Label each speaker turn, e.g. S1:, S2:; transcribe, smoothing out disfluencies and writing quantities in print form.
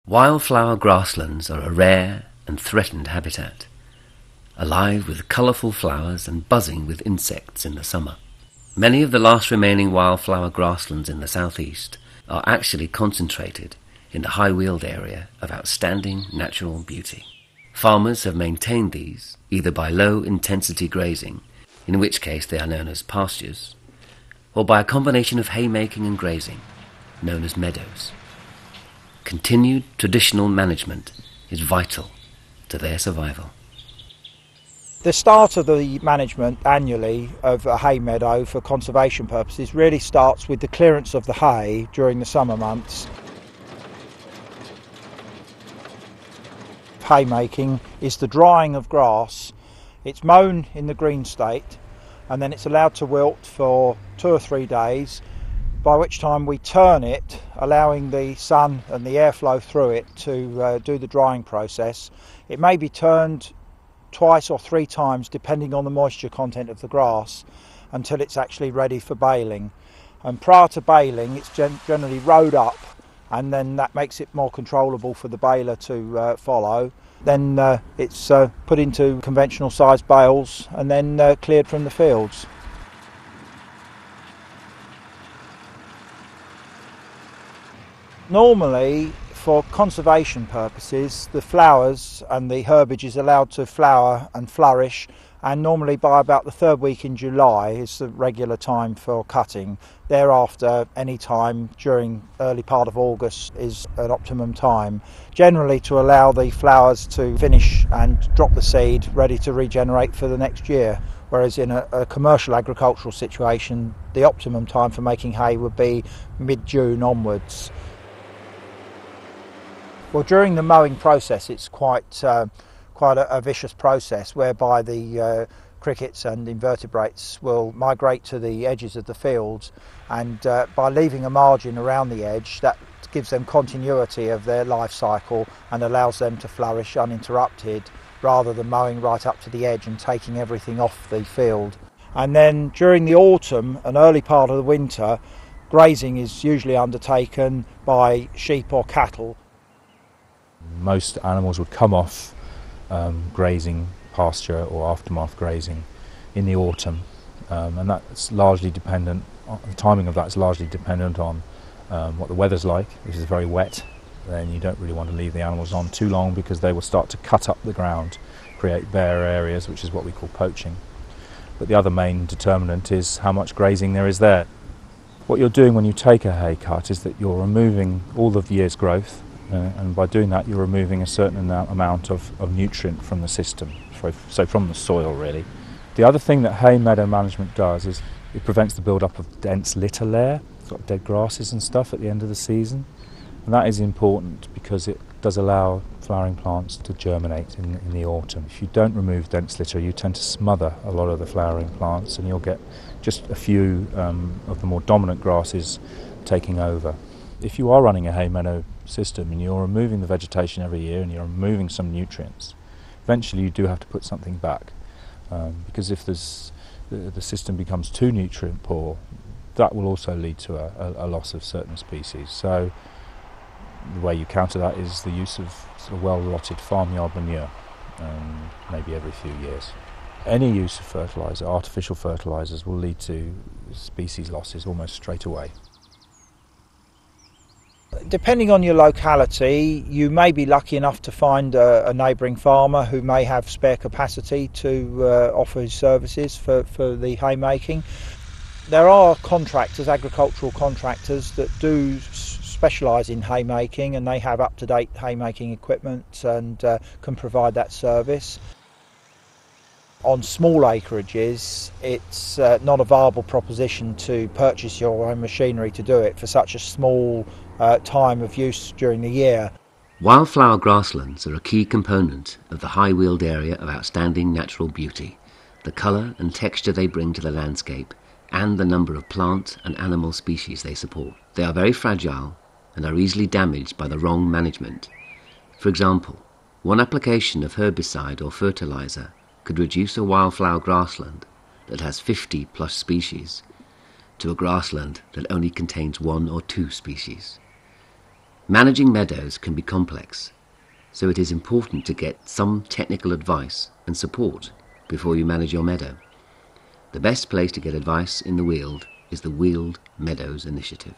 S1: Wildflower grasslands are a rare and threatened habitat, alive with colourful flowers and buzzing with insects in the summer. Many of the last remaining wildflower grasslands in the southeast are actually concentrated in the high Weald area of outstanding natural beauty. Farmers have maintained these either by low-intensity grazing, in which case they are known as pastures, or by a combination of haymaking and grazing, known as meadows. Continued traditional management is vital to their survival.
S2: The start of the management annually of a hay meadow for conservation purposes really starts with the clearance of the hay during the summer months. Haymaking is the drying of grass. It's mown in the green state and then it's allowed to wilt for 2 or 3 days, by which time we turn it, allowing the sun and the airflow through it to do the drying process. It may be turned twice or 3 times depending on the moisture content of the grass until it's actually ready for baling. And prior to baling it's generally rowed up, and then that makes it more controllable for the baler to follow. Then it's put into conventional sized bales and then cleared from the fields. Normally, for conservation purposes, the flowers and the herbage is allowed to flower and flourish, and normally by about the 3rd week in July is the regular time for cutting. Thereafter, any time during early part of August is an optimum time, generally to allow the flowers to finish and drop the seed ready to regenerate for the next year. Whereas in a commercial agricultural situation, the optimum time for making hay would be mid-June onwards. Well, during the mowing process, it's quite a vicious process whereby the crickets and invertebrates will migrate to the edges of the fields, and by leaving a margin around the edge, that gives them continuity of their life cycle and allows them to flourish uninterrupted, rather than mowing right up to the edge and taking everything off the field. And then during the autumn and early part of the winter, grazing is usually undertaken by sheep or cattle.
S3: Most animals would come off grazing pasture or aftermath grazing in the autumn, and that's largely dependent on the timing of that is largely dependent on what the weather's like. If it's very wet, then you don't really want to leave the animals on too long because they will start to cut up the ground, create bare areas, which is what we call poaching. But the other main determinant is how much grazing there is there. What you're doing when you take a hay cut is that you're removing all of the year's growth, and by doing that you're removing a certain amount of nutrient from the system, so from the soil really. The other thing that hay meadow management does is it prevents the build-up of dense litter layer, sort of dead grasses and stuff at the end of the season, and that is important because it does allow flowering plants to germinate in the autumn. If you don't remove dense litter, you tend to smother a lot of the flowering plants and you'll get just a few of the more dominant grasses taking over. If you are running a hay meadow system and you're removing the vegetation every year and you're removing some nutrients, eventually you do have to put something back, because if the system becomes too nutrient poor, that will also lead to a loss of certain species. So the way you counter that is the use of sort of well-rotted farmyard manure, maybe every few years. Any use of fertiliser, artificial fertilisers, will lead to species losses almost straight away.
S2: Depending on your locality, you may be lucky enough to find a neighbouring farmer who may have spare capacity to offer his services for the haymaking. There are contractors, agricultural contractors, that do specialise in haymaking, and they have up-to-date haymaking equipment and can provide that service. On small acreages, it's not a viable proposition to purchase your own machinery to do it for such a small time of use during the year.
S1: Wildflower grasslands are a key component of the high Weald area of outstanding natural beauty. The colour and texture they bring to the landscape, and the number of plant and animal species they support. They are very fragile and are easily damaged by the wrong management. For example, one application of herbicide or fertiliser could reduce a wildflower grassland that has 50 plus species to a grassland that only contains 1 or 2 species. Managing meadows can be complex, so it is important to get some technical advice and support before you manage your meadow. The best place to get advice in the Weald is the Weald Meadows Initiative.